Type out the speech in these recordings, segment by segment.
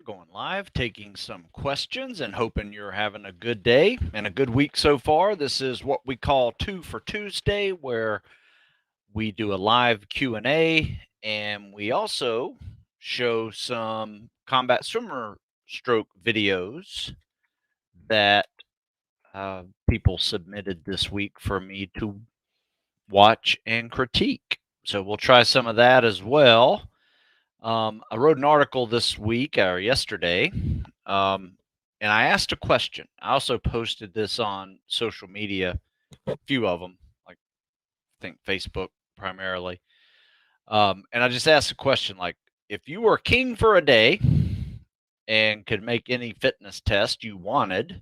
Going live, taking some questions and hoping you're having a good day and a good week so far. This is what we call 2 for Tuesday, where we do a live Q&A and we also show some combat swimmer stroke videos that people submitted this week for me to watch and critique. So we'll try some of that as well. I wrote an article this week or yesterday, and I asked a question. I also posted this on social media, a few of them, like I think Facebook primarily. And I just asked a question like, if you were king for a day and could make any fitness test you wanted,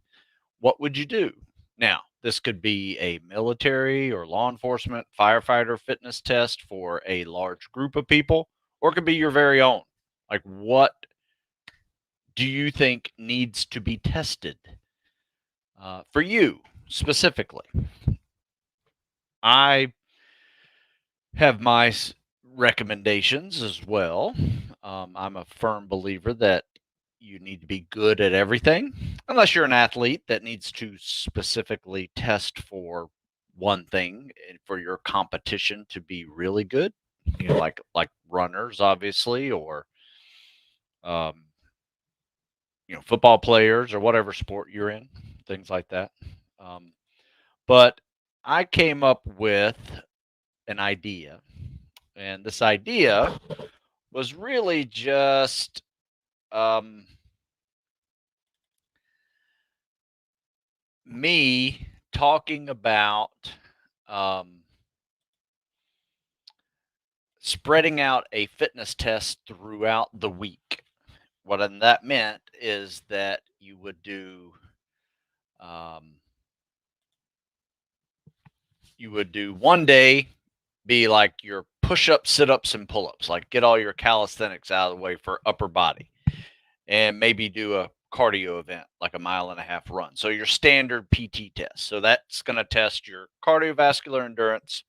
what would you do? Now, this could be a military or law enforcement, firefighter fitness test for a large group of people, or it could be your very own. Like, what do you think needs to be tested for you specifically? I have my recommendations as well. I'm a firm believer that you need to be good at everything, unless you're an athlete that needs to specifically test for one thing for your competition to be really good. You know, like runners, obviously, or um, football players or whatever sport you're in, things like that. Um, but I came up with an idea, and this idea was really just um, me talking about um, spreading out a fitness test throughout the week. What that meant is that you would do um, one day be like your push-ups, sit-ups, and pull-ups, like get all your calisthenics out of the way for upper body, and maybe do a cardio event like a 1.5 mile run. So your standard PT test. So that's going to test your cardiovascular endurance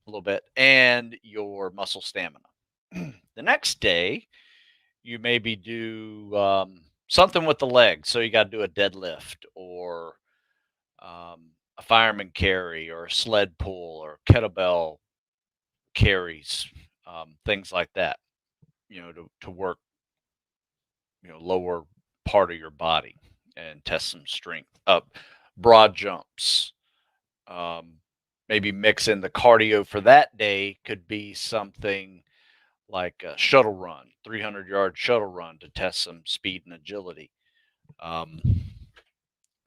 a little bit and your muscle stamina. The next day, you maybe do something with the legs. So you got to do a deadlift or a fireman carry or a sled pull or kettlebell carries, things like that, to work, lower part of your body and test some strength. Broad jumps, um, maybe mix in the cardio for that day could be something like a shuttle run, 300-yard shuttle run to test some speed and agility. Um,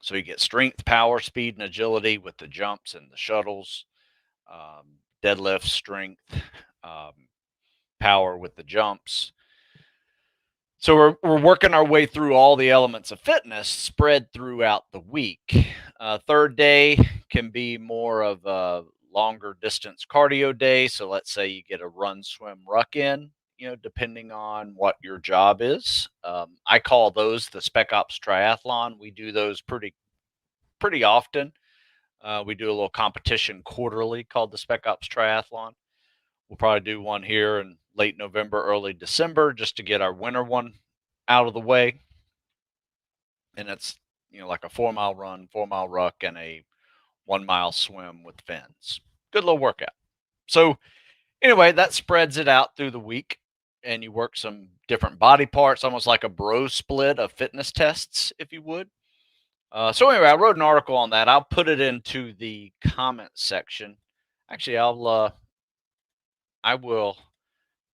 so you get strength, power, speed, and agility with the jumps and the shuttles, deadlift, strength, um, power with the jumps. So we're working our way through all the elements of fitness spread throughout the week. Third day can be more of a longer distance cardio day. So let's say you get a run, swim, ruck in, depending on what your job is. I call those the Spec Ops Triathlon. We do those pretty often. We do a little competition quarterly called the Spec Ops Triathlon. We'll probably do one here in late November, early December, just to get our winter one out of the way. And it's, like a 4 mile run, 4 mile ruck, and a 1 mile swim with fins. Good little workout. So, anyway, that spreads it out through the week, and you work some different body parts, almost like a bro split of fitness tests, if you would. So anyway, I wrote an article on that. I'll put it into the comment section. Actually, I will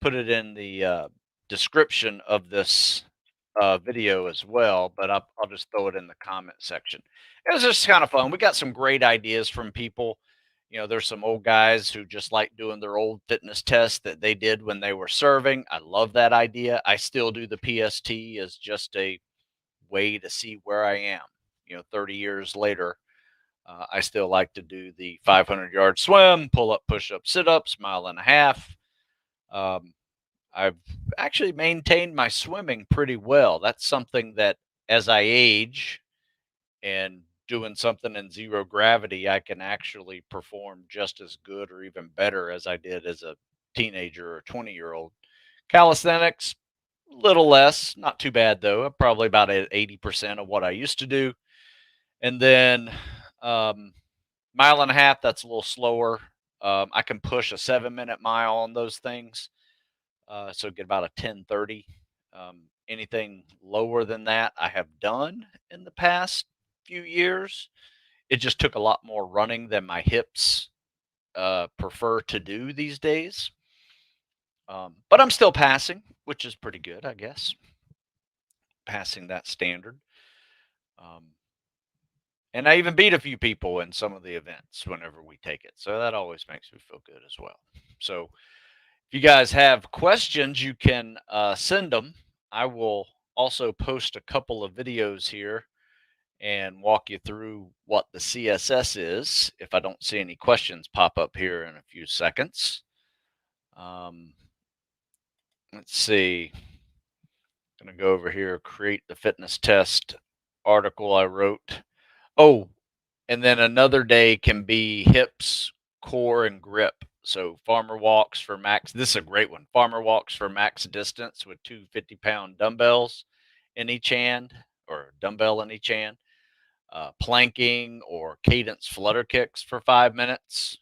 put it in the description of this video as well, but I'll just throw it in the comment section. It was just kind of fun. We got some great ideas from people. There's some old guys who just like doing their old fitness tests that they did when they were serving. I love that idea. I still do the PST as just a way to see where I am. 30 years later, I still like to do the 500-yard swim, pull up, push up, sit ups, 1.5 miles. I've actually maintained my swimming pretty well. That's something that as I age and doing something in zero gravity, I can actually perform just as good or even better as I did as a teenager or 20-year-old. Calisthenics, little less, not too bad though. Probably about 80% of what I used to do. And then mile and a half, that's a little slower. I can push a 7-minute mile on those things. So get about a 10:30. Anything lower than that, I have done in the past few years. It just took a lot more running than my hips prefer to do these days. But I'm still passing, which is pretty good, I guess. Passing that standard. Um, and I even beat a few people in some of the events whenever we take it. So that always makes me feel good as well. So if you guys have questions, you can send them. I will also post a couple of videos here and walk you through what the CSS is if I don't see any questions pop up here in a few seconds. Let's see. I'm going to go over here, create the fitness test article I wrote. Oh, and then another day can be hips, core, and grip. So farmer walks for max. This is a great one. Farmer walks for max distance with two 50-pound dumbbells in each hand, or dumbbell in each hand. Planking or cadence flutter kicks for 5 minutes.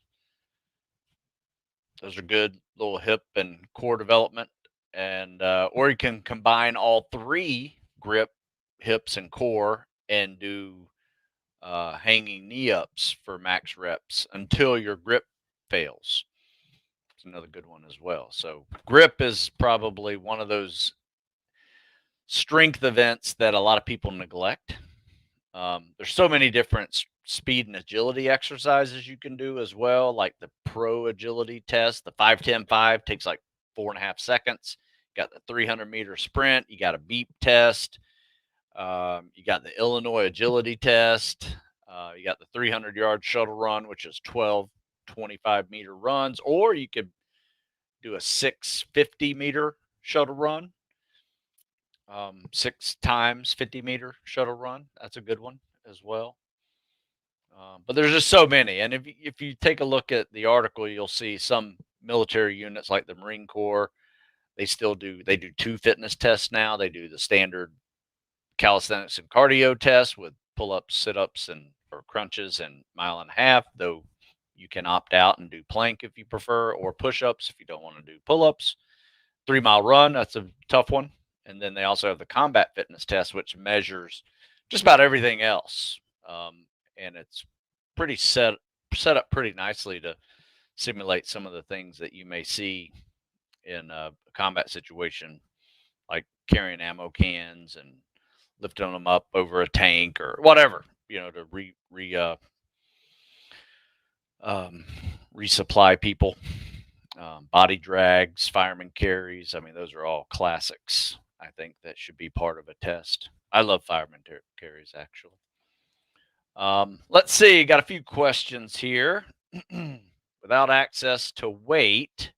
Those are good little hip and core development. And or you can combine all three: grip, hips, and core, and do hanging knee ups for max reps until your grip fails. It's another good one as well. So grip is probably one of those strength events that a lot of people neglect. There's so many different speed and agility exercises you can do as well, like the pro agility test. The 5-10-5 takes like 4.5 seconds. You got the 300-meter sprint. You got a beep test. You got the Illinois agility test. You got the 300-yard shuttle run, which is 12 25-meter runs, or you could do a 650-meter shuttle run, 6 times 50-meter shuttle run. That's a good one as well. But there's just so many, and if you take a look at the article, you'll see some military units like the Marine Corps. They do 2 fitness tests now. They do the standard calisthenics and cardio test with pull-ups, sit-ups, and or crunches and mile and a half. Though you can opt out and do plank if you prefer, or push-ups if you don't want to do pull-ups. 3-mile run, that's a tough one. And then they also have the combat fitness test, which measures just about everything else. And it's pretty set up pretty nicely to simulate some of the things that you may see in a combat situation, like carrying ammo cans and lifting them up over a tank or whatever, to resupply people. Body drags, fireman carries. I mean, those are all classics. I think that should be part of a test. I love fireman carries, actually. Let's see. Got a few questions here. Without access to weight,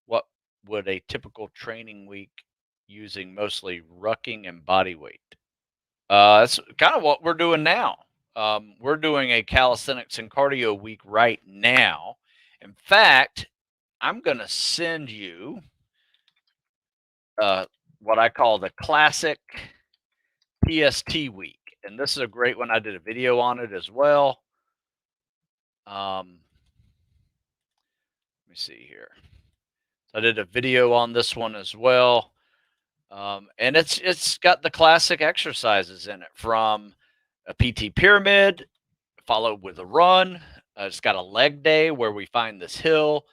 what would a typical training week using mostly rucking and body weight? That's kind of what we're doing now. We're doing a calisthenics and cardio week right now. In fact, I'm going to send you what I call the classic PST week. And this is a great one. I did a video on it as well. Let me see here. I did a video on this one as well. And it's got the classic exercises in it, from a PT pyramid followed with a run. It's got a leg day where we find this hill.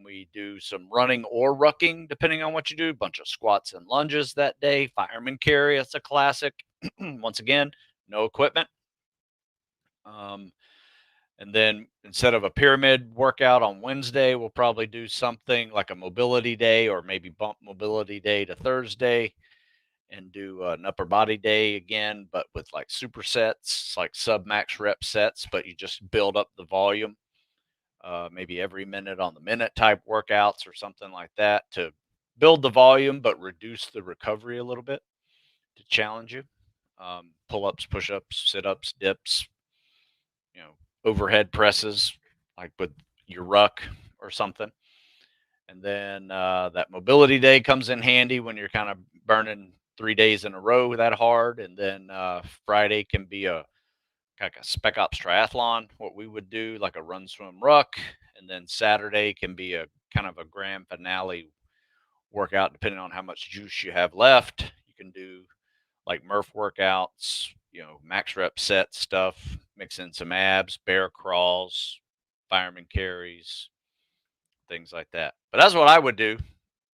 We do some running or rucking, depending on what you do. A bunch of squats and lunges that day. Fireman carry, that's a classic. Once again, no equipment. And then instead of a pyramid workout on Wednesday, we'll probably do something like a mobility day, or maybe bump mobility day to Thursday and do an upper body day again, but with like supersets, like sub max rep sets, but you just build up the volume. Maybe every minute on the minute type workouts or something like that to build the volume, but reduce the recovery a little bit to challenge you. Pull-ups, push-ups, sit-ups, dips, overhead presses, like with your ruck or something. And then that mobility day comes in handy when you're kind of burning 3 days in a row that hard, and then Friday can be a like a spec ops triathlon, what we would do, like a run, swim, ruck, and then Saturday can be a kind of a grand finale workout, depending on how much juice you have left. You can do like Murph workouts, max rep set stuff, mix in some abs, bear crawls, fireman carries, things like that. But that's what I would do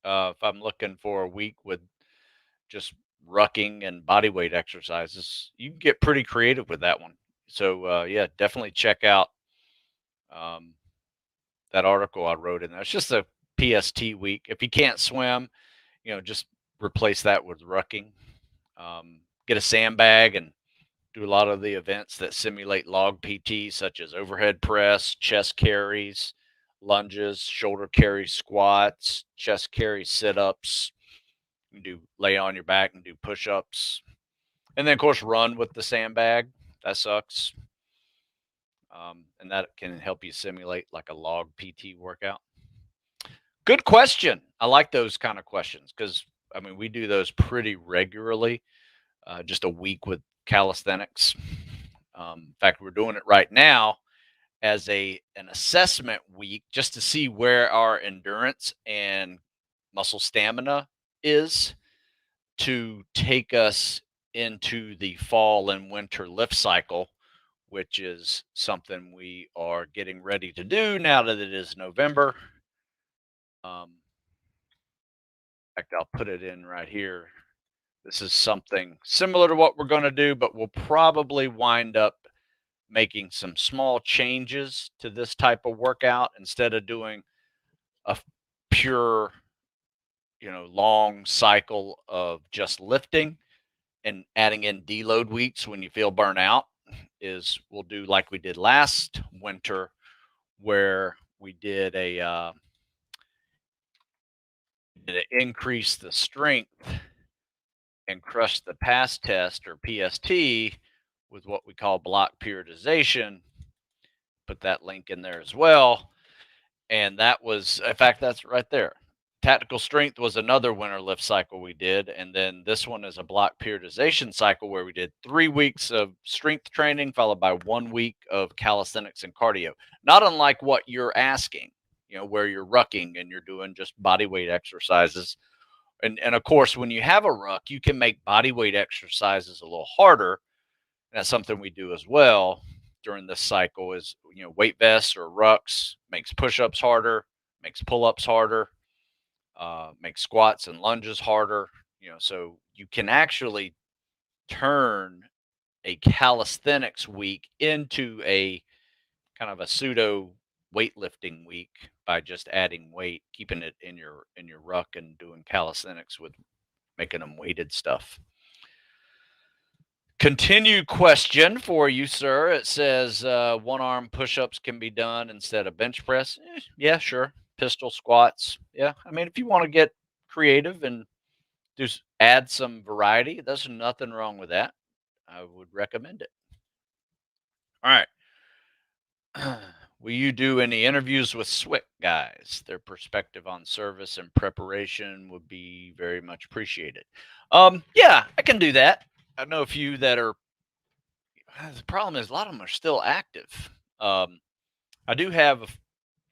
if I'm looking for a week with just rucking and body weight exercises. You can get pretty creative with that one. So yeah, definitely check out um, that article I wrote in there. It's just a PST week. If you can't swim, just replace that with rucking. Get a sandbag and do a lot of the events that simulate log PT, such as overhead press, chest carries, lunges, shoulder carry squats, chest carry sit ups. You can do lay on your back and do push ups. And then, of course, run with the sandbag. That sucks. And that can help you simulate like a log PT workout. Good question. I like those kind of questions because, I mean, we do those pretty regularly, just a week with calisthenics. In fact, we're doing it right now as an assessment week just to see where our endurance and muscle stamina is to take us into the fall and winter lift cycle, which is something we are getting ready to do now that it is November. In fact, I'll put it in right here. This is something similar to what we're going to do, but we'll probably wind up making some small changes to this type of workout instead of doing a pure, long cycle of just lifting and adding in deload weeks when you feel burnt out. Is we'll do like we did last winter, where we did increase the strength and crush the pass test or PST with what we call block periodization. Put that link in there as well. And that was, in fact, that's right there. Tactical strength was another winter lift cycle we did. And then this one is a block periodization cycle where we did 3 weeks of strength training followed by 1 week of calisthenics and cardio. Not unlike what you're asking, where you're rucking and you're doing just body weight exercises. And of course, when you have a ruck, you can make body weight exercises a little harder. That's something we do as well during this cycle is, weight vests or rucks makes push-ups harder, makes pull-ups harder, makes squats and lunges harder. So you can actually turn a calisthenics week into a kind of a pseudo weightlifting week by just adding weight, keeping it in your ruck and doing calisthenics with making them weighted stuff. Continued question for you, sir. It says one arm push ups can be done instead of bench press. Yeah, sure. Pistol squats. Yeah. I mean, if you want to get creative and just add some variety, there's nothing wrong with that. I would recommend it. All right. Will you do any interviews with SWCC guys? Their perspective on service and preparation would be very much appreciated. Yeah, I can do that. I know a few that are. The problem is a lot of them are still active. I do have a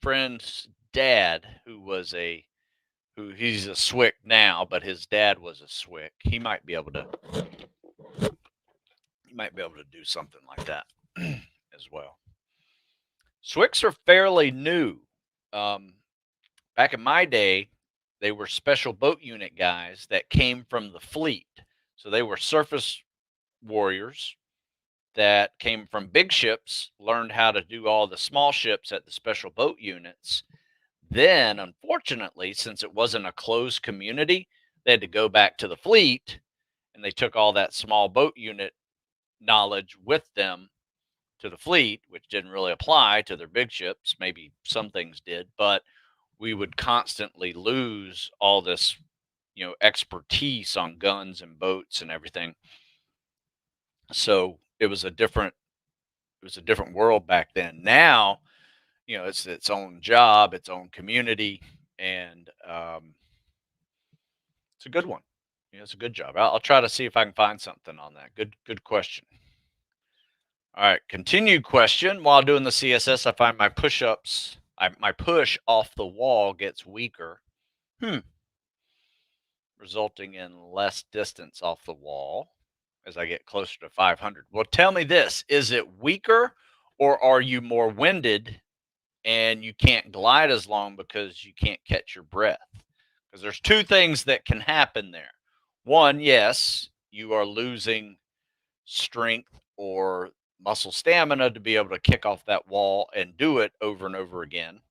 friend's dad who he's a SWCC now, but his dad was a SWCC. He might be able to do something like that as well. SWCCs are fairly new. Back in my day, they were special boat unit guys that came from the fleet. So they were surface warriors that came from big ships, learned how to do all the small ships at the special boat units. Then, unfortunately, since it wasn't a closed community, they had to go back to the fleet and they took all that small boat unit knowledge with them to the fleet, which didn't really apply to their big ships. Maybe some things did, but we would constantly lose all this, expertise on guns and boats and everything. So it was a different world back then. Now, it's its own job, its own community, and it's a good one. Yeah, it's a good job. I'll try to see if I can find something on that. Good question. All right, continued question. While doing the CSS, I find my push-ups, my push off the wall gets weaker, hmm, resulting in less distance off the wall as I get closer to 500. Well, tell me this: is it weaker, or are you more winded and you can't glide as long because you can't catch your breath? Because there's two things that can happen there. One, yes, you are losing strength or muscle stamina to be able to kick off that wall and do it over and over again.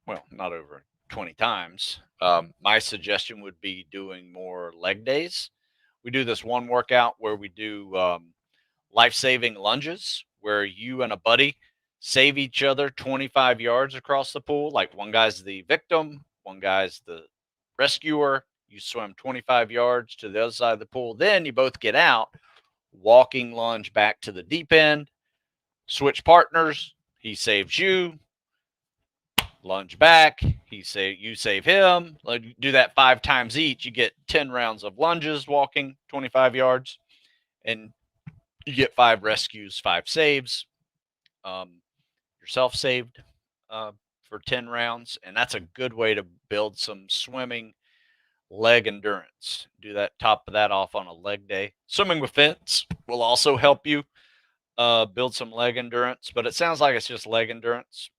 Well, not over 20 times. My suggestion would be doing more leg days. We do this one workout where we do life saving lunges, where you and a buddy save each other 25 yards across the pool. Like one guy's the victim, one guy's the rescuer. You swim 25 yards to the other side of the pool. Then you both get out, walking lunge back to the deep end, switch partners. He saves you, lunge back. You save him. Do that 5 times each. You get 10 rounds of lunges walking 25 yards, and you get 5 rescues, 5 saves. Yourself saved uh, for 10 rounds, and that's a good way to build some swimming leg endurance. Do that, top of that off on a leg day. Swimming with fins will also help you build some leg endurance, but it sounds like it's just leg endurance.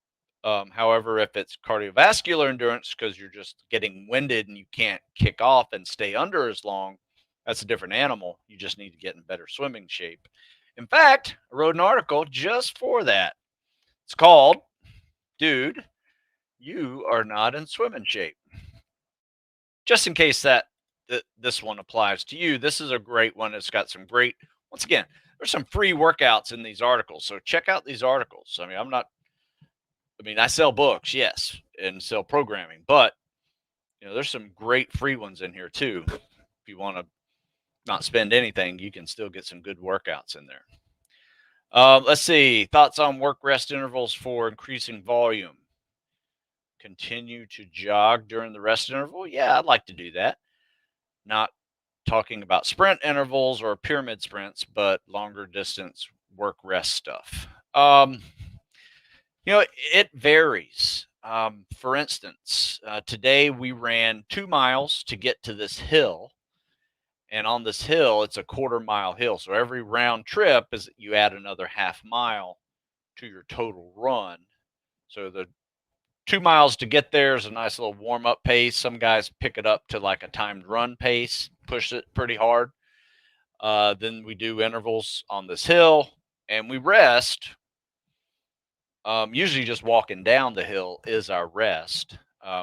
However, if it's cardiovascular endurance because you're just getting winded and you can't kick off and stay under as long, that's a different animal. You just need to get in better swimming shape. In fact, I wrote an article just for that. It's called "Dude, You Are Not in Swimming Shape." Just in case this one applies to you, this is a great one. It's got some great, once again, there's some free workouts in these articles. So check out these articles. I sell books, yes, and sell programming, but there's some great free ones in here too. If you want to not spend anything, you can still get some good workouts in there. Let's see. Thoughts on work rest intervals for increasing volume. Continue to jog during the rest interval. Yeah, I'd like to do that. Not talking about sprint intervals or pyramid sprints, but longer distance work rest stuff. It varies. For instance, today we ran 2 miles to get to this hill. And on this hill, it's a 1/4 mile hill. So every round trip is you add another half mile to your total run. So the 2 miles to get there is a nice little warm up pace. Some guys pick it up to like a timed run pace, push it pretty hard. Then we do intervals on this hill and we rest. Usually just walking down the hill is our rest.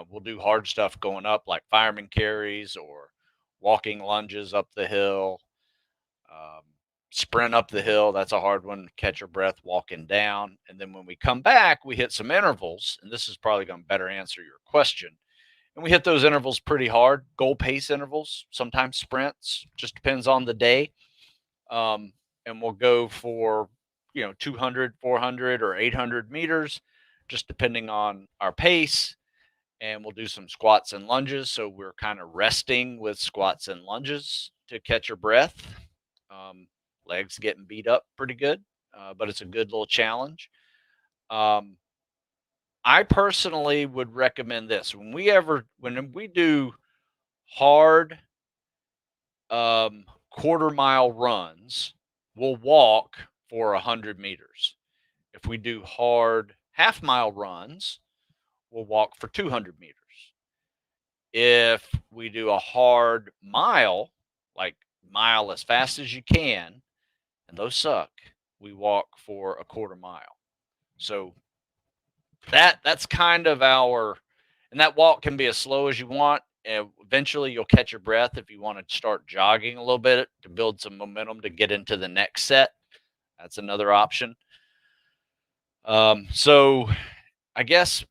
We'll do hard stuff going up like fireman carries or walking lunges up the hill, um, sprint up the hill. That's a hard one. Catch your breath walking down. And then when we come back, we hit some intervals. And this is probably going to better answer your question. And we hit those intervals pretty hard, goal pace intervals, sometimes sprints, just depends on the day. And we'll go for 200, 400, or 800 meters, just depending on our pace. And we'll do some squats and lunges. So we're kind of resting with squats and lunges to catch your breath. Legs getting beat up pretty good, but it's a good little challenge. I personally would recommend this when we do hard 1/4 mile runs, we'll walk for 100 meters. If we do hard half-mile runs, we'll walk for 200 meters. If we do a hard mile, like mile as fast as you can, and those suck, we walk for a 1/4 mile. So that's kind of and that walk can be as slow as you want. And eventually you'll catch your breath if you want to start jogging a little bit to build some momentum to get into the next set. That's another option. So I guess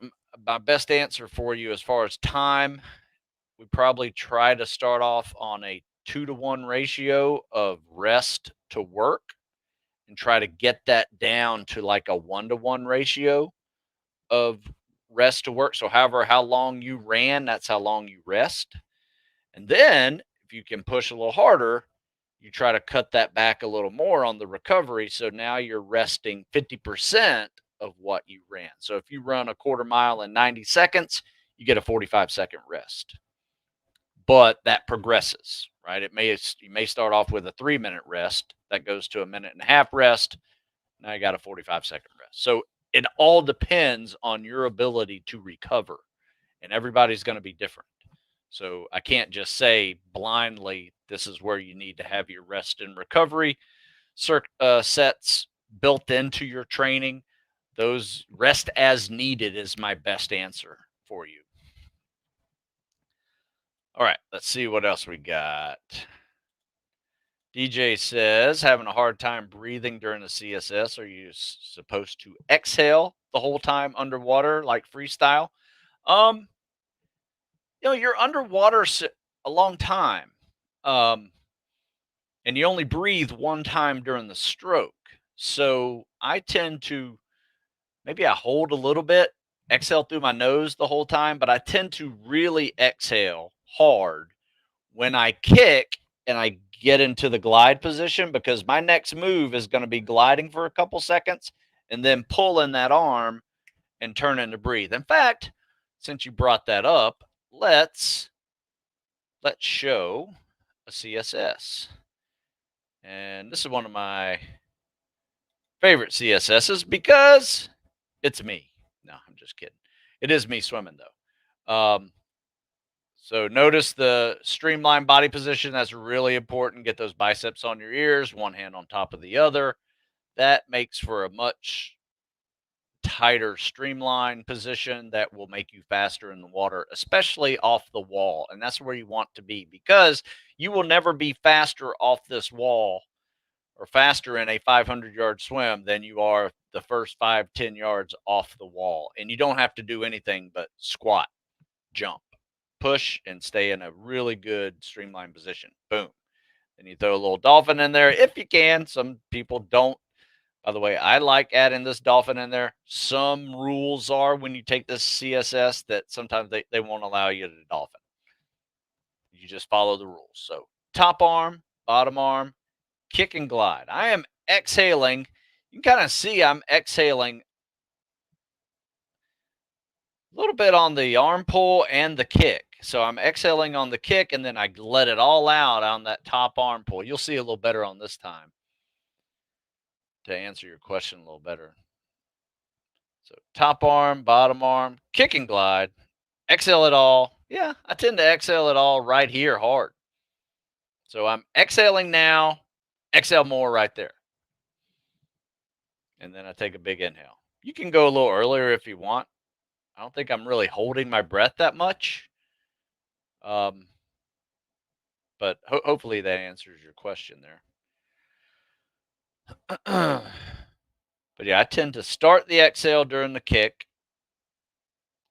my best answer for you as far as time, we probably try to start off on a 2-to-1 ratio of rest to work and try to get that down to like a 1-to-1 ratio of rest to work. So, however, how long you ran, that's how long you rest. And then, if if you can push a little harder, you try to cut that back a little more on the recovery. So now you're resting 50% of what you ran. So if you run a quarter mile in 90 seconds, you get a 45-second rest. But that progresses, right? You may start off with a 3-minute rest that goes to a minute and a half rest. Now you got a 45-second rest. So it all depends on your ability to recover, and everybody's going to be different. So I can't just say blindly, this is where you need to have your rest and recovery sets built into your training. Those rest as needed is my best answer for you. All right, let's see what else we got. DJ says, having a hard time breathing during the CSS. Are you supposed to exhale the whole time underwater like freestyle? You're underwater a long time. And you only breathe one time during the stroke. So I tend to, maybe I hold a little bit, exhale through my nose the whole time, but I tend to really exhale hard when I kick and I get into the glide position, because my next move is going to be gliding for a couple seconds and then pulling that arm and turning to breathe. In fact, since you brought that up, let's show a CSS. And this is one of my favorite CSSs because it's me. No, I'm just kidding. It is me swimming though. So notice the streamlined body position. That's really important. Get those biceps on your ears, one hand on top of the other. That makes for a much tighter streamlined position that will make you faster in the water, especially off the wall. And that's where you want to be, because you will never be faster off this wall or faster in a 500-yard swim than you are the first 5-10 yards off the wall. And you don't have to do anything but squat, jump, push, and stay in a really good streamlined position. Boom. Then you throw a little dolphin in there if you can. Some people don't. By the way, I like adding this dolphin in there. Some rules are when you take this CSS that sometimes they won't allow you to dolphin. You just follow the rules. So top arm, bottom arm, kick and glide. I am exhaling. You can kind of see I'm exhaling a little bit on the arm pull and the kick. So I'm exhaling on the kick, and then I let it all out on that top arm pull. You'll see a little better on this time to answer your question a little better. So top arm, bottom arm, kick and glide, exhale it all. Yeah, I tend to exhale it all right here hard. So I'm exhaling now, exhale more right there. And then I take a big inhale. You can go a little earlier if you want. I don't think I'm really holding my breath that much. But hopefully that answers your question there. But yeah, I tend to start the exhale during the kick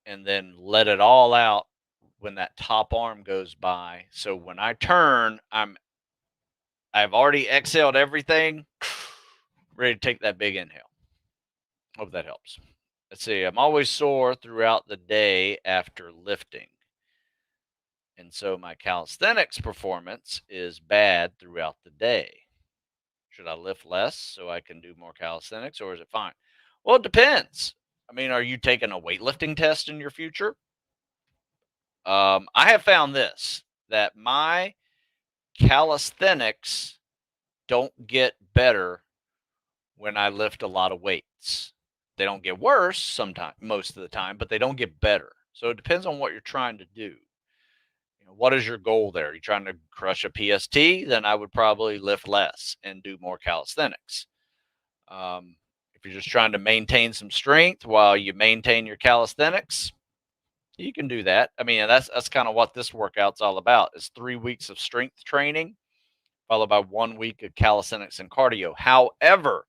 and then let it all out when that top arm goes by. So when I turn, I've already exhaled everything, ready to take that big inhale. Hope that helps. Let's see. I'm always sore throughout the day after lifting. And so my calisthenics performance is bad throughout the day. Should I lift less so I can do more calisthenics, or is it fine? Well, it depends. I mean, are you taking a weightlifting test in your future? I have found this, that my calisthenics don't get better when I lift a lot of weights. They don't get worse sometimes, most of the time, but they don't get better. So it depends on what you're trying to do. What is your goal there? Are you trying to crush a PST? Then I would probably lift less and do more calisthenics. If you're just trying to maintain some strength while you maintain your calisthenics, you can do that. I mean, that's kind of what this workout's all about, is 3 weeks of strength training followed by 1 week of calisthenics and cardio. However,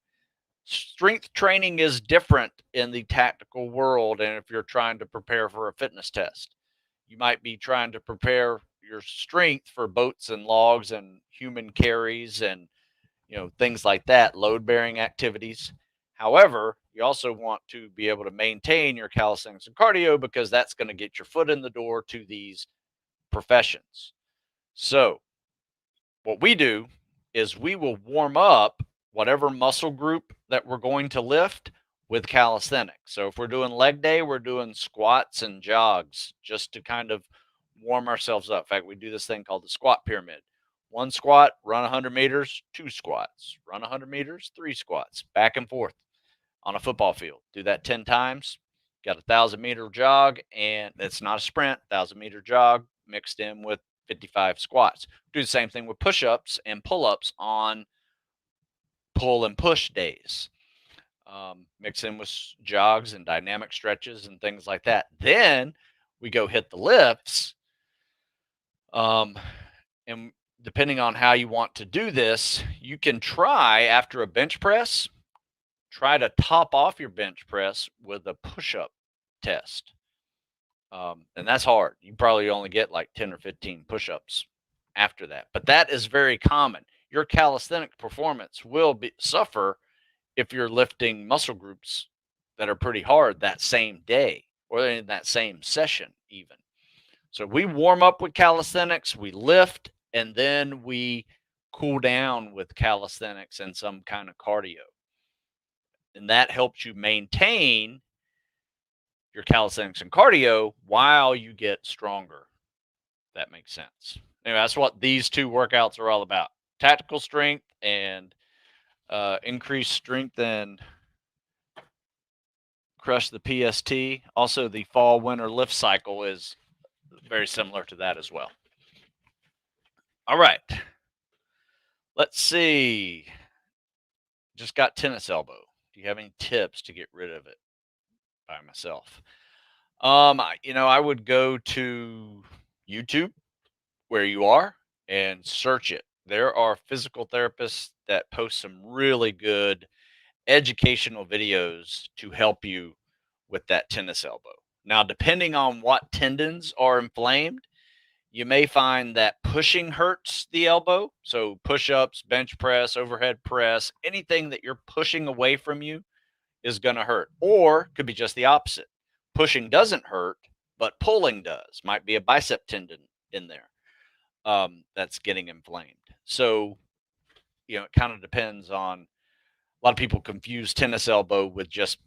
strength training is different in the tactical world. And if you're trying to prepare for a fitness test, you might be trying to prepare your strength for boats and logs and human carries and things like that, load bearing activities. However, you also want to be able to maintain your calisthenics and cardio, because that's going to get your foot in the door to these professions. So what we do is we will warm up whatever muscle group that we're going to lift with calisthenics. So if we're doing leg day, we're doing squats and jogs just to kind of warm ourselves up. In fact, we do this thing called the squat pyramid. One squat, run 100 meters, two squats, run 100 meters, three squats, back and forth on a football field. Do that 10 times. Got a 1,000-meter jog, and it's not a sprint, 1,000-meter jog mixed in with 55 squats. Do the same thing with push-ups and pull-ups on pull and push days. Mix in with jogs and dynamic stretches and things like that. Then we go hit the lifts. And depending on how you want to do this, you can try after a bench press, try to top off your bench press with a push-up test. And that's hard. You probably only get like 10 or 15 push-ups after that. But that is very common. Your calisthenic performance will suffer if you're lifting muscle groups that are pretty hard that same day or in that same session even. So we warm up with calisthenics, we lift, and then we cool down with calisthenics and some kind of cardio. And that helps you maintain your calisthenics and cardio while you get stronger. If that makes sense. Anyway, that's what these two workouts are all about. Tactical strength and increased strength and crush the PST. Also, the fall winter lift cycle is very similar to that as well. All right. Let's see. Just got tennis elbow. Do you have any tips to get rid of it by myself? I would go to YouTube where you are and search it. There are physical therapists that post some really good educational videos to help you with that tennis elbow. Now, depending on what tendons are inflamed, you may find that pushing hurts the elbow. So push-ups, bench press, overhead press, anything that you're pushing away from you is going to hurt. Or could be just the opposite. Pushing doesn't hurt, but pulling does. Might be a bicep tendon in there that's getting inflamed. So, it kind of depends on, a lot of people confuse tennis elbow with just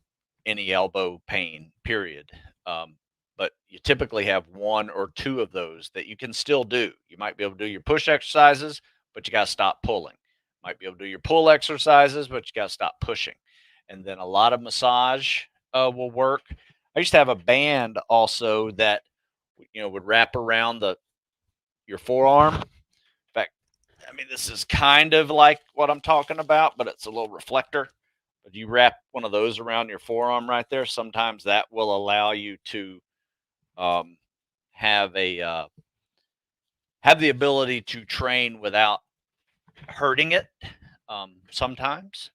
any elbow pain, period. But you typically have one or two of those that you can still do. You might be able to do your push exercises, but you got to stop pulling. Might be able to do your pull exercises, but you got to stop pushing. And then a lot of massage will work. I used to have a band also that would wrap around your forearm. In fact, this is kind of like what I'm talking about, but it's a little reflector. But you wrap one of those around your forearm right there. Sometimes that will allow you to have the ability to train without hurting it. Sometimes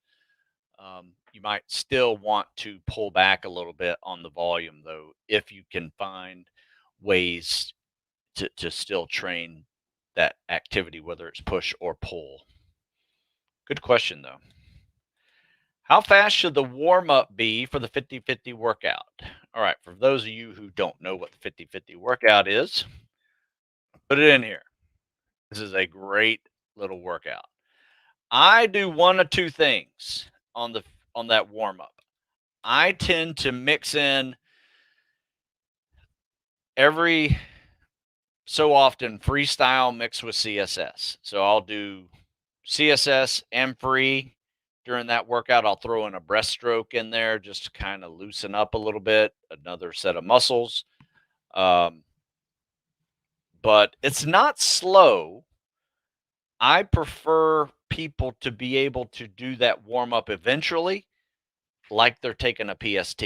you might still want to pull back a little bit on the volume, though, if you can find ways to still train that activity, whether it's push or pull. Good question, though. How fast should the warm-up be for the 50-50 workout? All right, for those of you who don't know what the 50-50 workout is, put it in here. This is a great little workout. I do one of two things on that warm-up. I tend to mix in every so often freestyle mixed with CSS. So I'll do CSS and free. During that workout, I'll throw in a breaststroke in there just to kind of loosen up a little bit, another set of muscles. But it's not slow. I prefer people to be able to do that warm up eventually, like they're taking a PST.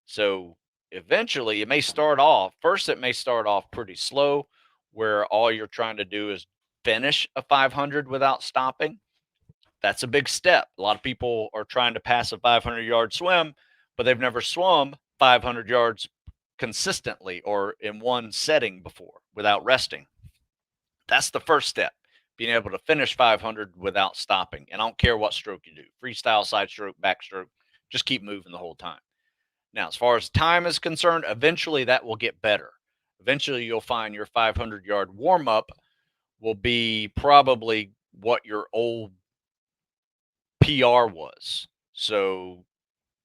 So eventually, it may start off pretty slow, where all you're trying to do is finish a 500 without stopping. That's a big step. A lot of people are trying to pass a 500-yard swim, but they've never swum 500 yards consistently or in one setting before without resting. That's the first step, being able to finish 500 without stopping. And I don't care what stroke you do, freestyle, side stroke, backstroke, just keep moving the whole time. Now, as far as time is concerned, eventually that will get better. Eventually you'll find your 500-yard warm-up will be probably what your old PR was. So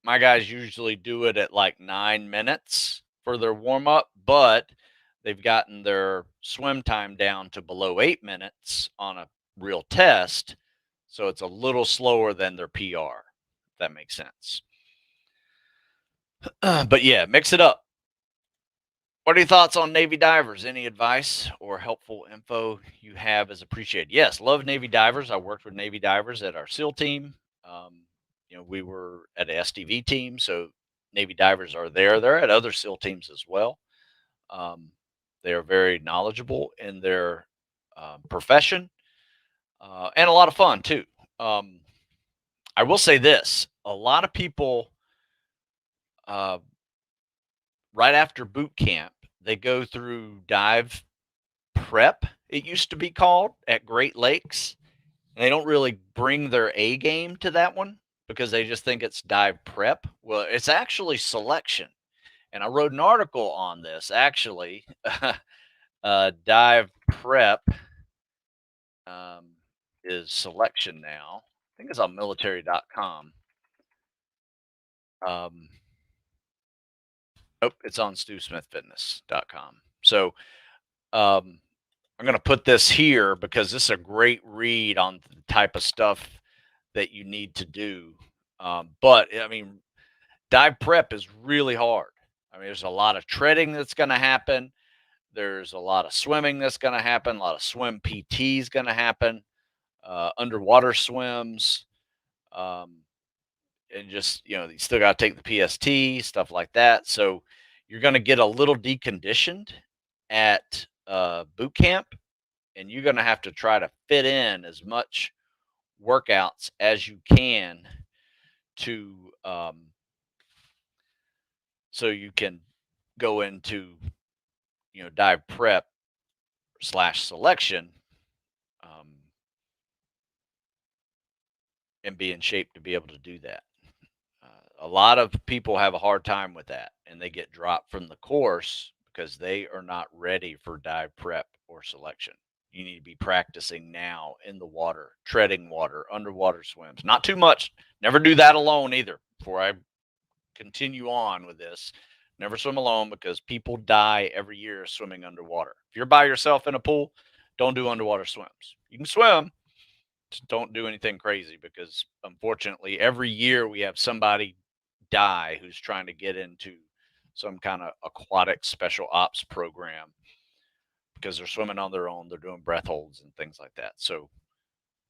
my guys usually do it at like 9 minutes for their warm up, but they've gotten their swim time down to below 8 minutes on a real test. So it's a little slower than their PR, if that makes sense. But yeah, mix it up. What are your thoughts on Navy divers? Any advice or helpful info you have is appreciated. Yes, love Navy divers. I worked with Navy divers at our SEAL team. Um, we were at a SDV team, so Navy divers are there. They're at other SEAL teams as well. Um, they are very knowledgeable in their profession and a lot of fun too. Um, I will say this: a lot of people, uh, right after boot camp, they go through dive prep, it used to be called, at Great Lakes. And they don't really bring their A game to that one because they just think it's dive prep. Well, it's actually selection. And I wrote an article on this actually. Dive prep um, is selection now. I think it's on military.com. Um, nope, it's on stewsmithfitness.com. So um, I'm going to put this here because this is a great read on the type of stuff that you need to do. But I mean, dive prep is really hard. I mean, there's a lot of treading that's going to happen. There's a lot of swimming that's going to happen. A lot of swim PT is going to happen. Underwater swims. Um, and just, you still got to take the PST, stuff like that. So you're going to get a little deconditioned at boot camp, and you're going to have to try to fit in as much workouts as you can to so you can go into dive prep slash selection um, and be in shape to be able to do that. A lot of people have a hard time with that, and they get dropped from the course because they are not ready for dive prep or selection. You need to be practicing now in the water, treading water, underwater swims. Not too much. Never do that alone either. Before I continue on with this, never swim alone because people die every year swimming underwater. If you're by yourself in a pool, don't do underwater swims. You can swim, just don't do anything crazy because unfortunately every year we have somebody die who's trying to get into some kind of aquatic special ops program because they're swimming on their own, they're doing breath holds and things like that. So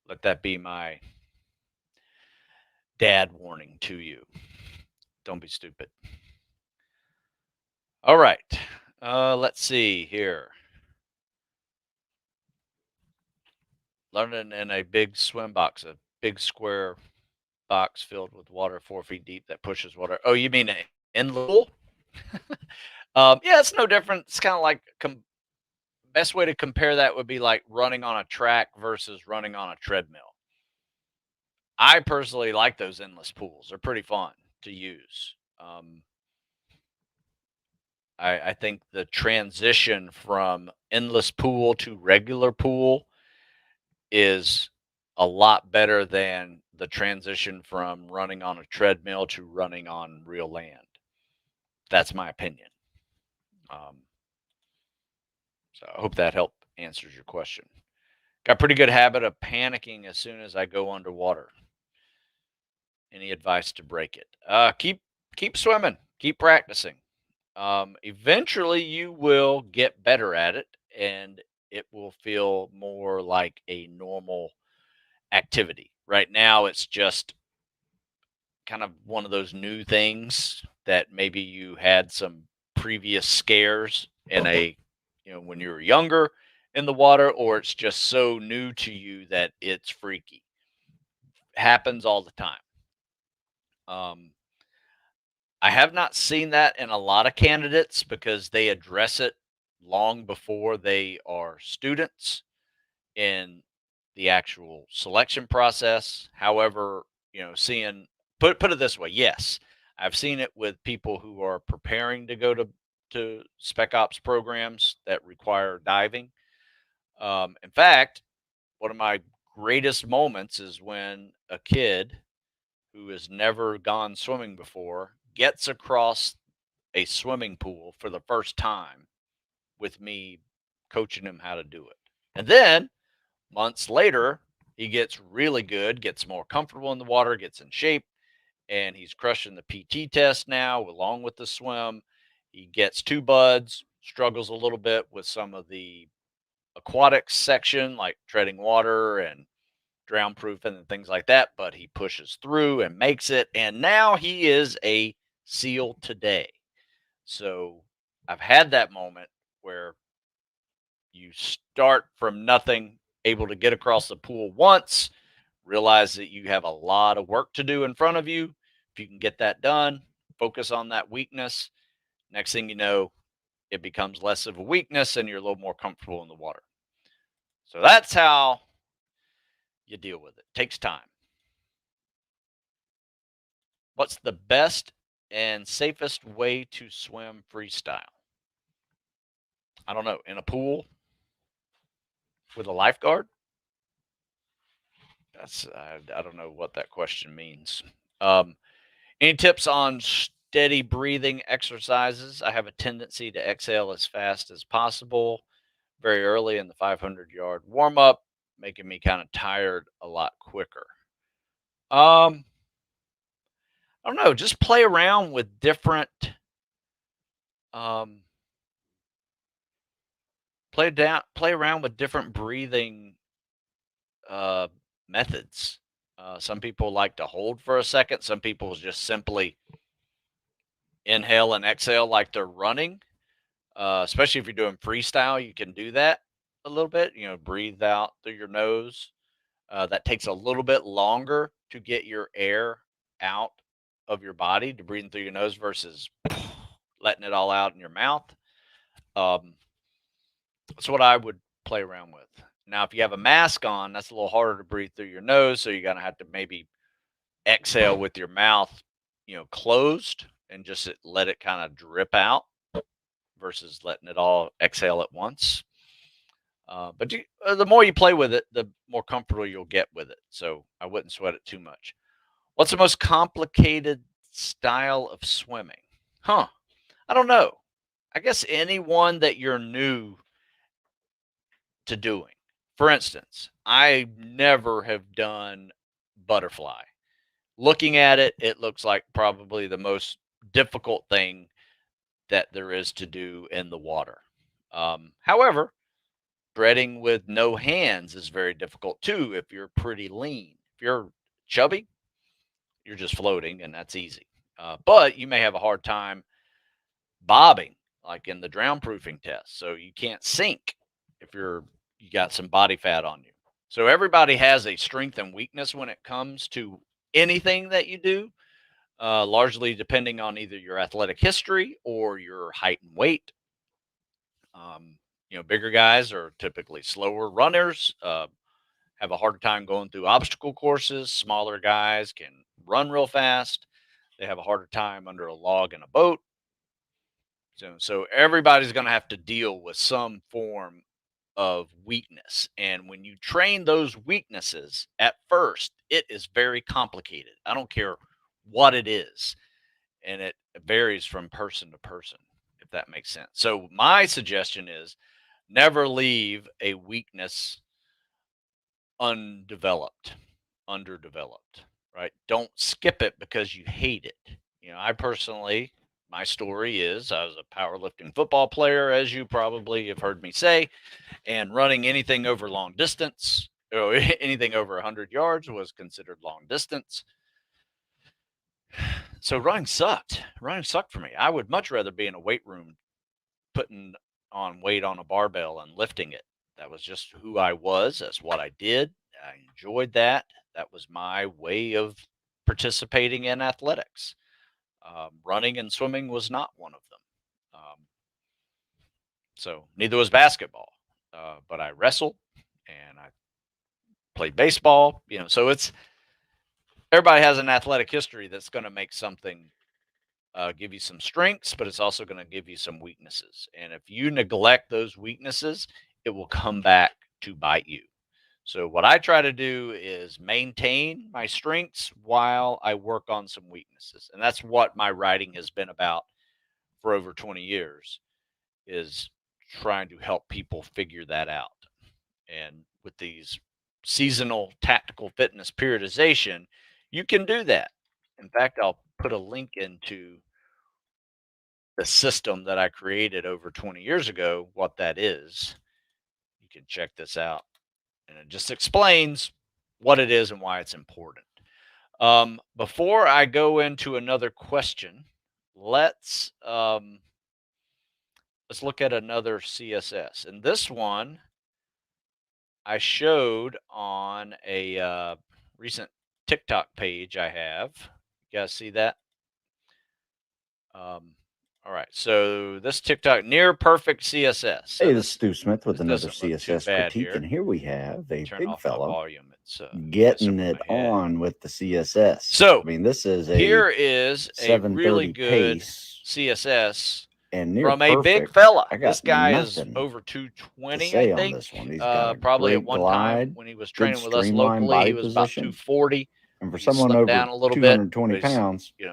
let that be my dad warning to you. Don't be stupid. All right. Let's see here. Learning in a big swim box, a big square box filled with water 4 feet deep that pushes water. Oh, you mean in the pool? Yeah, it's no different. It's kind of like best way to compare that would be like running on a track versus running on a treadmill. I personally like those endless pools. They're pretty fun to use. I think the transition from endless pool to regular pool is a lot better than the transition from running on a treadmill to running on real land. That's my opinion. Um, so I hope that helped answers your question. Got pretty good habit of panicking as soon as I go underwater. Any advice to break it? Keep swimming. Keep practicing. Eventually, you will get better at it, and it will feel more like a normal activity. Right now, it's just kind of one of those new things that maybe you had some previous scares in when you were younger in the water, or it's just so new to you that it's freaky. Happens all the time. Um, I have not seen that in a lot of candidates because they address it long before they are students in the actual selection process. However, seeing put it this way, yes, I've seen it with people who are preparing to go to spec ops programs that require diving. In fact, one of my greatest moments is when a kid who has never gone swimming before gets across a swimming pool for the first time with me coaching him how to do it. And then months later, he gets really good, gets more comfortable in the water, gets in shape, and he's crushing the PT test now along with the swim. He gets two buds, struggles a little bit with some of the aquatics section like treading water and drown proofing and things like that, but he pushes through and makes it. And now he is a SEAL today. So I've had that moment where you start from nothing, able to get across the pool once, realize that you have a lot of work to do in front of you. If you can get that done, focus on that weakness. Next thing you know, it becomes less of a weakness and you're a little more comfortable in the water. So that's how you deal with it. Takes time. What's the best and safest way to swim freestyle? I don't know. In a pool with a lifeguard? I don't know what that question means. Um, any tips on steady breathing exercises? I have a tendency to exhale as fast as possible very early in the 500-yard warm up, making me kind of tired a lot quicker. Um, I don't know. Just play around with different um, play around with different breathing uh, methods. Some people like to hold for a second. Some people just simply inhale and exhale like they're running. Especially if you're doing freestyle, you can do that a little bit. You know, breathe out through your nose. That takes a little bit longer to get your air out of your body to breathing through your nose versus letting it all out in your mouth. Um, that's what I would play around with. Now, if you have a mask on, that's a little harder to breathe through your nose, so you're gonna have to maybe exhale with your mouth, closed and just let it kind of drip out versus letting it all exhale at once. But the more you play with it, the more comfortable you'll get with it. So I wouldn't sweat it too much. What's the most complicated style of swimming? Huh. I don't know. I guess anyone that you're new to doing. For instance, I never have done butterfly. Looking at it, it looks like probably the most difficult thing that there is to do in the water. However, breading with no hands is very difficult too if you're pretty lean. If you're chubby, you're just floating and that's easy. But you may have a hard time bobbing, like in the drown proofing test. So you can't sink if you got some body fat on you. So everybody has a strength and weakness when it comes to anything that you do, largely depending on either your athletic history or your height and weight. Bigger guys are typically slower runners, have a harder time going through obstacle courses. Smaller guys can run real fast. They have a harder time under a log in a boat. So everybody's going to have to deal with some form of weakness. And when you train those weaknesses at first, it is very complicated. I don't care what it is. And it varies from person to person, if that makes sense. So my suggestion is never leave a weakness undeveloped, underdeveloped, right? Don't skip it because you hate it. I personally, my story is I was a powerlifting football player, as you probably have heard me say, and running anything over long distance, or anything over 100 yards was considered long distance. So running sucked. Running sucked for me. I would much rather be in a weight room putting on weight on a barbell and lifting it. That was just who I was. That's what I did. I enjoyed that. That was my way of participating in athletics. Running and swimming was not one of them. So neither was basketball. But I wrestled and I played baseball. So it's everybody has an athletic history that's going to make something give you some strengths, but it's also going to give you some weaknesses. And if you neglect those weaknesses, it will come back to bite you. So what I try to do is maintain my strengths while I work on some weaknesses. And that's what my writing has been about for over 20 years, is trying to help people figure that out. And with these seasonal tactical fitness periodization, you can do that. In fact, I'll put a link into the system that I created over 20 years ago, what that is. You can check this out. And it just explains what it is and why it's important. Before I go into another question, let's look at another CSS. And this one I showed on a recent TikTok page I have. You guys see that? All right. So this TikTok, near perfect CSS. So Hey, this is Stu Smith with another doesn't look too CSS bad critique, here. and here we have a Turn big off my fellow volume. It's getting messing it with my head. on with the CSS. So I mean, this is here a is a 730 really good pace CSS and near from a big perfect. fella. I This got guy is nothing over to 220, say I on think. this one. He's got a Probably at great one time glide, when he was good training with us streamlined locally, body he was about position, 240. and for He's someone slipped over down a little bit. 220 But he's, pounds, he's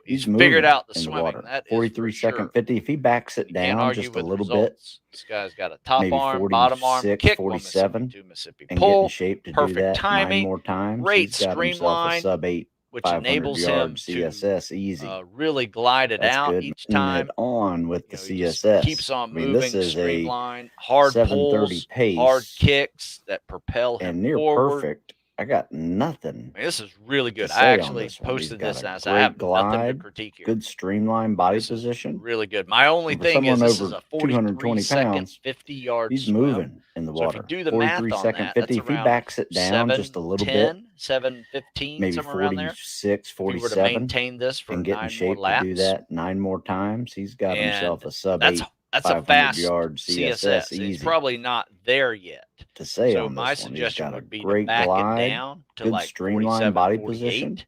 he's figured moving out the in the swimming. water. That is 43 for second sure. 50. If he backs it You can't down argue just a with little bit, results. This guy's got a top maybe arm, bottom arm, 46, kick, one Mississippi 47, 2 Mississippi and get in pull, shape to do perfect that 9 timing, more times, great he's got himself a streamline, sub 8 which 500 enables yard him CSS to easy. really glide it That's out good. each Getting time. it on with the He just CSS. keeps on I mean, moving, this is a streamline, hard 730 pulls, hard pace kicks that propel him and near forward. perfect. I got nothing I mean, this is really to good. I say on actually this one. He's posted got this a and I said, I have great nothing to glide, critique here. good streamlined body This is position. really good. My only And for thing is someone this is over a 43 220 second, pounds, 50-yard he's swim. moving in the So if you water. do the 43 math on second that, 50. that's If he around backs it down just a little bit, 7:15, maybe somewhere around there. 46, If you were to 47, maintain this for and get in 9 more shape to do laps, that 9 more times, he's got himself and a sub that's 8 a 500 fast yard CSS. CSS And he's easy probably not there yet. to say So on my this one. He's suggestion got a would be to great back it glide, down to good like streamlined 47, body position. 48,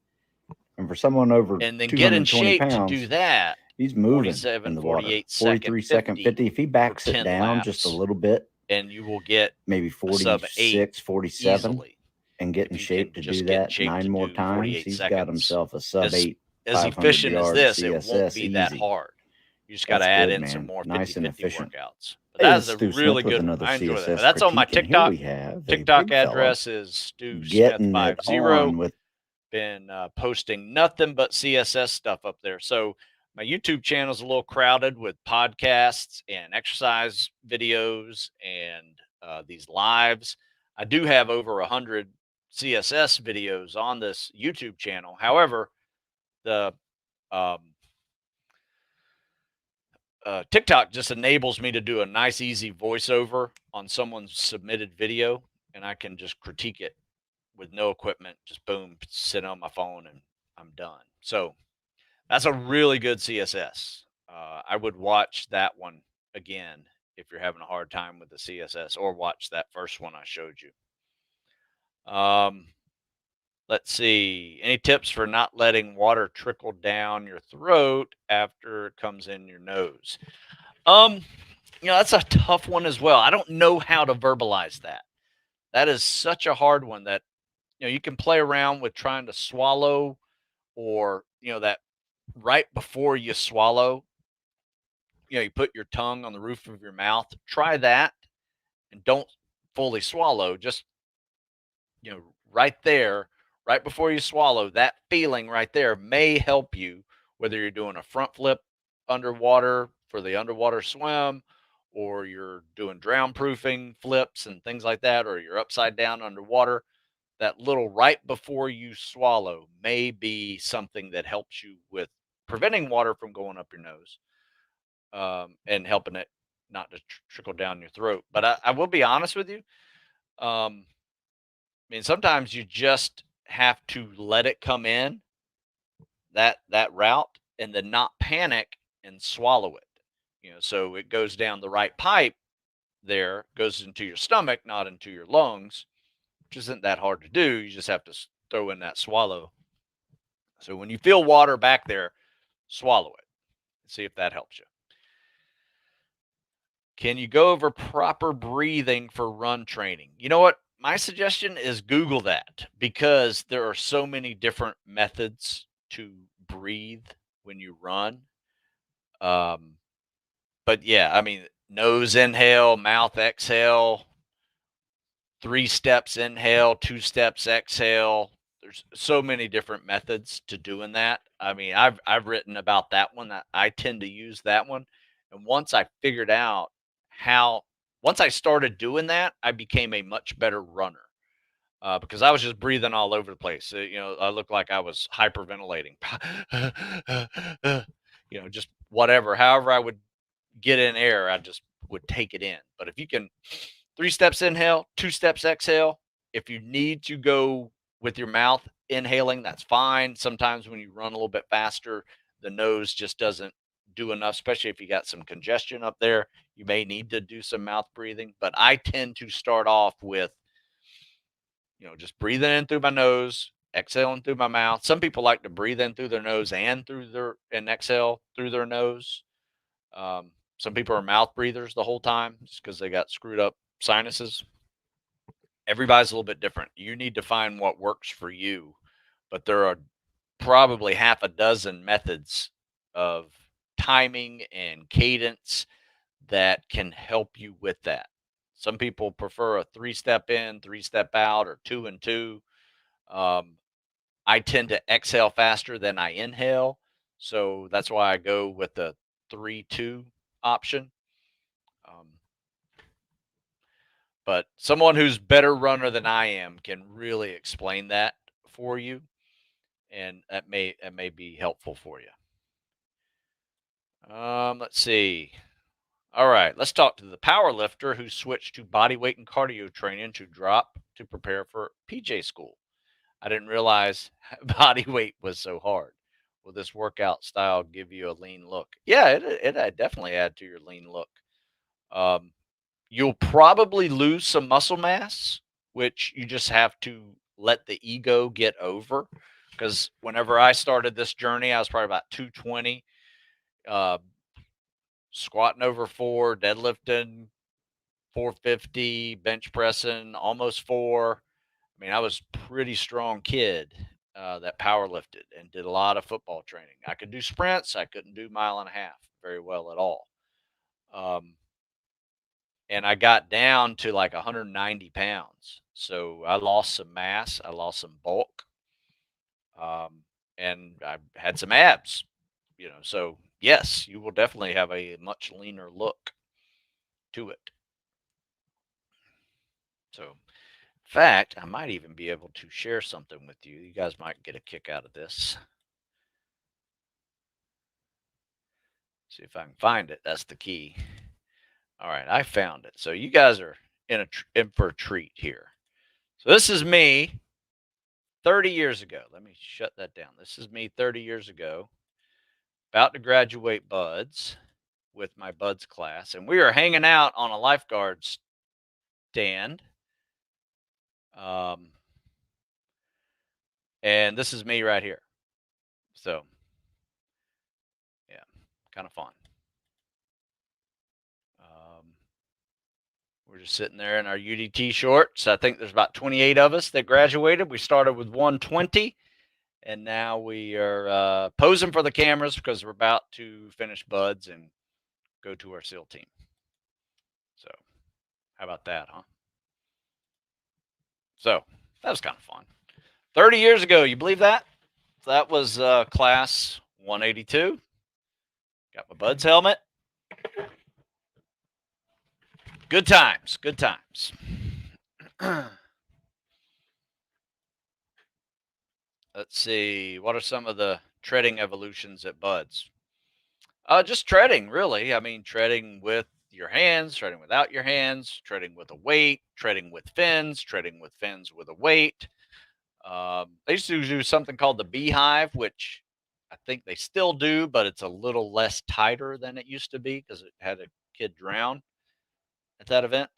And for someone over and then get in 220 shape to pounds, do that. he's moving 47, in the water. 48 43 second 50. If he for backs it 10 down just a laps, little bit, and you will get maybe a sub 8 46, 47, easily. and get in If you shape can to just do get in that shape 9 to more do times, 48 he's got seconds, himself a sub 8 as 500 efficient as yard this, it won't CSS be that easy. hard. You just got to That's add good, in some man. more Nice and 50-50 efficient. workouts. But Hey, that this is is a Stu really Smith with good one. another I enjoy that. CSS That's on my critique, and here TikTok. we have a TikTok big fella address is Stu Smith getting it 50. on with. Been posting nothing but CSS stuff up there. So my YouTube channel is a little crowded with podcasts and exercise videos and these lives. I do have over 100 CSS videos on this YouTube channel. However, the um, TikTok just enables me to do a nice, easy voiceover on someone's submitted video, and I can just critique it with no equipment. Just boom, sit on my phone, and I'm done. So that's a really good CSS. I would watch that one again if you're having a hard time with the CSS, or watch that first one I showed you. Let's see. Any tips for not letting water trickle down your throat after it comes in your nose? That's a tough one as well. I don't know how to verbalize that. That is such a hard one that, you can play around with trying to swallow, or, that right before you swallow, you put your tongue on the roof of your mouth. Try that, and don't fully swallow. Just, right there, right before you swallow, that feeling right there may help you, whether you're doing a front flip underwater for the underwater swim, or you're doing drown proofing flips and things like that, or you're upside down underwater. That little right before you swallow may be something that helps you with preventing water from going up your nose, and helping it not to trickle down your throat. But I will be honest with you. I mean, sometimes you just have to let it come in that route, and then not panic and swallow it. So it goes down the right pipe there, goes into your stomach, not into your lungs, which isn't that hard to do. You just have to throw in that swallow. So when you feel water back there, swallow it. See if that helps you. Can you go over proper breathing for run training? You know what? my suggestion is Google that, because there are so many different methods to breathe when you run. But yeah, I mean, nose inhale, mouth exhale, 3 steps inhale, 2 steps exhale. There's so many different methods to doing that. I mean, I've written about that one. I tend to use that one. And once I figured out how once I started doing that, I became a much better runner. Because I was just breathing all over the place. I looked like I was hyperventilating. Just whatever. However, I would get in air, I just would take it in. But if you can 3 steps inhale, 2 steps exhale, if you need to go with your mouth inhaling, that's fine. Sometimes when you run a little bit faster, the nose just doesn't do enough, especially if you got some congestion up there. You may need to do some mouth breathing, but I tend to start off with just breathing in through my nose, exhaling through my mouth. Some people like to breathe in through their nose and exhale through their nose. Some people are mouth breathers the whole time just because they got screwed up sinuses. Everybody's a little bit different. You need to find what works for you, but there are probably half a dozen methods of timing and cadence that can help you with that. Some people prefer a 3-step in, 3-step out, or 2 and 2. I tend to exhale faster than I inhale, so that's why I go with the 3-2 option. But someone who's better runner than I am can really explain that for you, and that may be helpful for you. Let's see. All right, let's talk to the power lifter who switched to body weight and cardio training to drop to prepare for PJ school. I didn't realize body weight was so hard. Will this workout style give you a lean look? Yeah, it definitely add to your lean look. Um, you'll probably lose some muscle mass, which you just have to let the ego get over. Because whenever I started this journey, I was probably about 220, uh, squatting over 4, deadlifting 450, bench pressing almost 4. I mean, I was pretty strong kid that power lifted and did a lot of football training. I could do sprints. I couldn't do mile and a half very well at all. And I got down to like 190 pounds. So I lost some mass. I lost some bulk. And I had some abs, So yes, you will definitely have a much leaner look to it. So, in fact, I might even be able to share something with you. You guys might get a kick out of this. See if I can find it. That's the key. All right, I found it. So you guys are in for a treat here. So this is me 30 years ago. Let me shut that down. This is me 30 years ago, about to graduate buds with my buds class, and we are hanging out on a lifeguard stand. And this is me right here. So, yeah, kind of fun. We're just sitting there in our UDT shorts. I think there's about 28 of us that graduated. We started with 120, and now we are posing for the cameras because we're about to finish buds and go to our SEAL team. So, how about that, huh? So, that was kind of fun. 30 years ago, you believe that? That was class 182. Got my buds helmet. Good times, good times. Let's see. What are some of the treading evolutions at buds? Just treading, really. I mean, treading with your hands, treading without your hands, treading with a weight, treading with fins, treading with fins with a weight. They used to do something called the beehive, which I think they still do, but it's a little less tighter than it used to be because it had a kid drown at that event.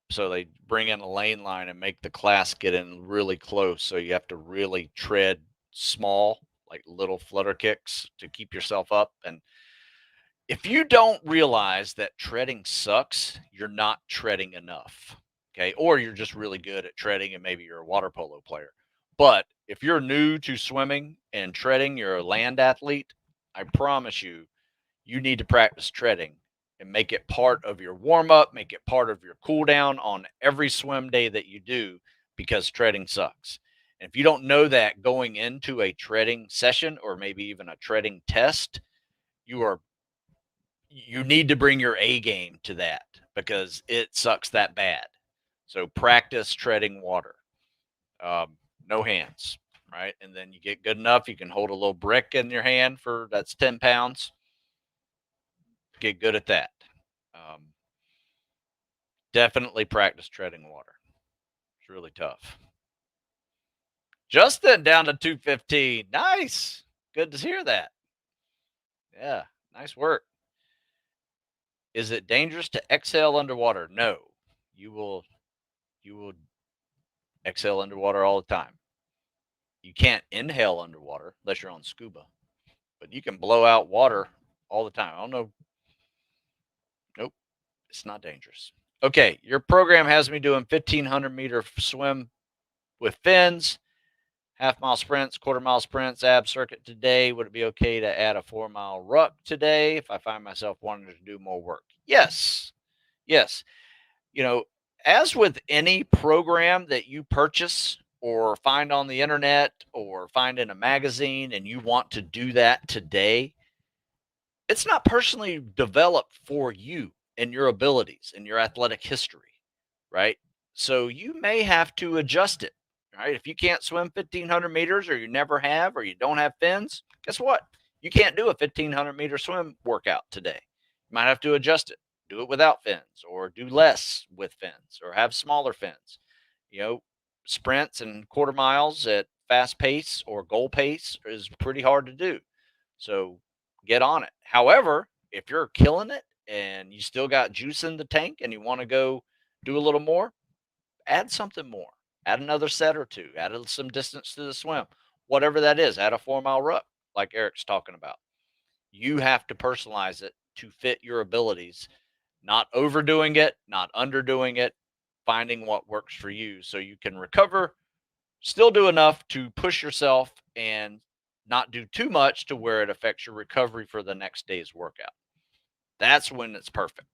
So they bring in a lane line and make the class get in really close. So you have to really tread small, like little flutter kicks to keep yourself up. And if you don't realize that treading sucks, you're not treading enough. Okay. Or you're just really good at treading and maybe you're a water polo player. But if you're new to swimming and treading, you're a land athlete, I promise you, you need to practice treading and make it part of your warm up, make it part of your cool down on every swim day that you do because treading sucks. And if you don't know that going into a treading session or maybe even a treading test, you need to bring your A game to that because it sucks that bad. So practice treading water. No hands, right? And then you get good enough, you can hold a little brick in your hand for that's 10 pounds. Get good at that. Definitely practice treading water. It's really tough. Justin down to 215. Nice. Good to hear that. Yeah, nice work. Is it dangerous to exhale underwater? No. You will exhale underwater all the time. You can't inhale underwater unless you're on scuba, but you can blow out water all the time. I don't know. Nope, it's not dangerous. Okay, your program has me doing 1,500-meter swim with fins, half-mile sprints, quarter-mile sprints, ab circuit today. Would it be okay to add a 4-mile ruck today if I find myself wanting to do more work? Yes. Yes. As with any program that you purchase or find on the internet or find in a magazine and you want to do that today, it's not personally developed for you and your abilities and your athletic history, right? So you may have to adjust it, right? If you can't swim 1,500 meters or you never have or you don't have fins, guess what? You can't do a 1,500-meter swim workout today. You might have to adjust it, do it without fins or do less with fins or have smaller fins. Sprints and quarter miles at fast pace or goal pace is pretty hard to do. So get on it. However, if you're killing it and you still got juice in the tank and you want to go do a little more, add something more. Add another set or two. Add some distance to the swim. Whatever that is, add a 4-mile ruck like Eric's talking about. You have to personalize it to fit your abilities, not overdoing it, not underdoing it, finding what works for you so you can recover, still do enough to push yourself and not do too much to where it affects your recovery for the next day's workout. That's when it's perfect.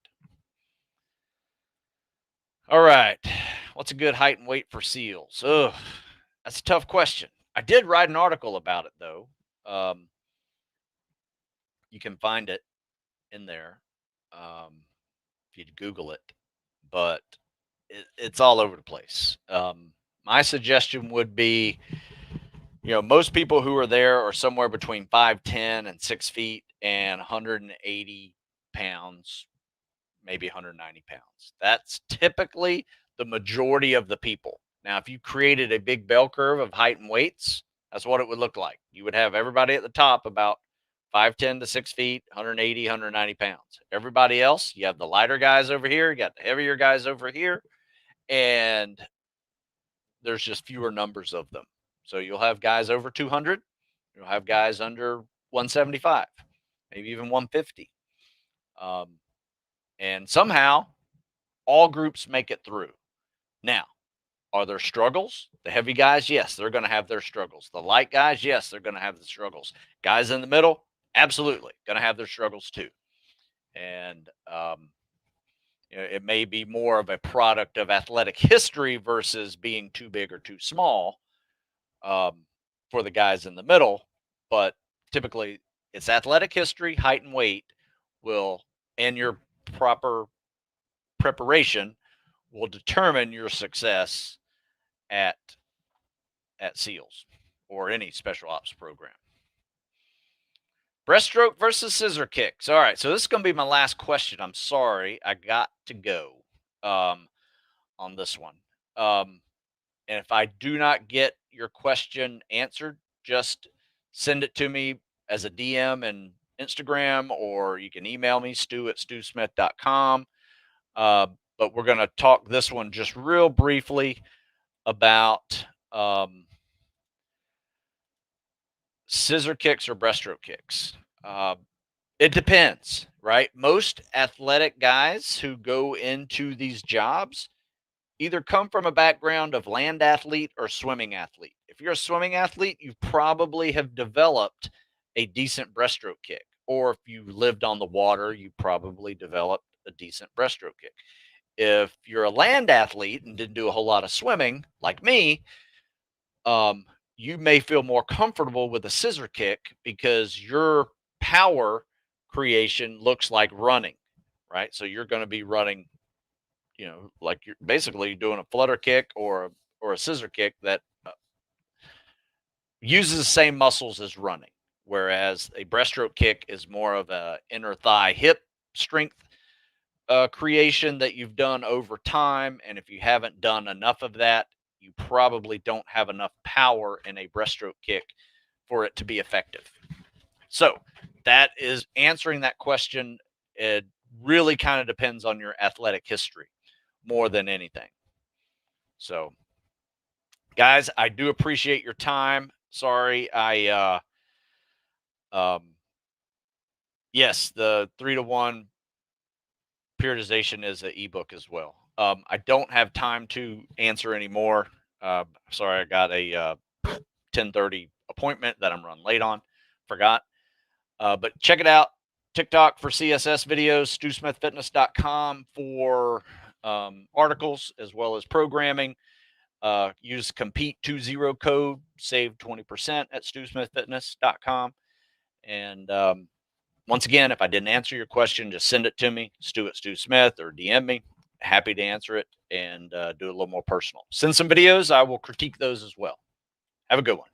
All right. What's a good height and weight for seals? Ugh, that's a tough question. I did write an article about it, though. You can find it in there if you Google it, but it's all over the place. My suggestion would be, most people who are there are somewhere between 5'10" and 6 feet and 180 pounds, maybe 190 pounds. That's typically the majority of the people. Now, if you created a big bell curve of height and weights, that's what it would look like. You would have everybody at the top about 5'10" to 6 feet, 180, 190 pounds. Everybody else, you have the lighter guys over here, you got the heavier guys over here, and there's just fewer numbers of them. So you'll have guys over 200, you'll have guys under 175, maybe even 150. And somehow all groups make it through. Now, are there struggles? The heavy guys, yes, they're going to have their struggles. The light guys, yes, they're going to have the struggles. Guys in the middle, absolutely going to have their struggles too. And it may be more of a product of athletic history versus being too big or too small for the guys in the middle. But typically, it's athletic history, height and weight and your proper preparation will determine your success at SEALs or any special ops program. Breaststroke versus scissor kicks. All right, so this is going to be my last question. I'm sorry, I got to go on this one. And if I do not get your question answered, just send it to me as a DM and Instagram, or you can email me, stu@stewsmith.com. But we're going to talk this one just real briefly about scissor kicks or breaststroke kicks. It depends, right? Most athletic guys who go into these jobs either come from a background of land athlete or swimming athlete. If you're a swimming athlete, you probably have developed a decent breaststroke kick. Or if you lived on the water, you probably developed a decent breaststroke kick. If you're a land athlete and didn't do a whole lot of swimming, like me, you may feel more comfortable with a scissor kick because your power creation looks like running, right? So you're going to be running, like you're basically doing a flutter kick or a scissor kick that uses the same muscles as running, whereas a breaststroke kick is more of a inner thigh hip strength creation that you've done over time. And if you haven't done enough of that, you probably don't have enough power in a breaststroke kick for it to be effective. So that is answering that question. It really kind of depends on your athletic history more than anything. So, guys, I do appreciate your time. Sorry, yes, the 3-to-1 periodization is an ebook as well. I don't have time to answer anymore. Sorry, I got a 10:30 appointment that I'm running late on. Forgot. But check it out. TikTok for CSS videos, StuSmithFitness.com for articles as well as programming. Use Compete20 code, save 20% at StuSmithFitness.com. And once again, if I didn't answer your question, just send it to me, Stu@StuSmith, or DM me. Happy to answer it and do a little more personal. Send some videos. I will critique those as well. Have a good one.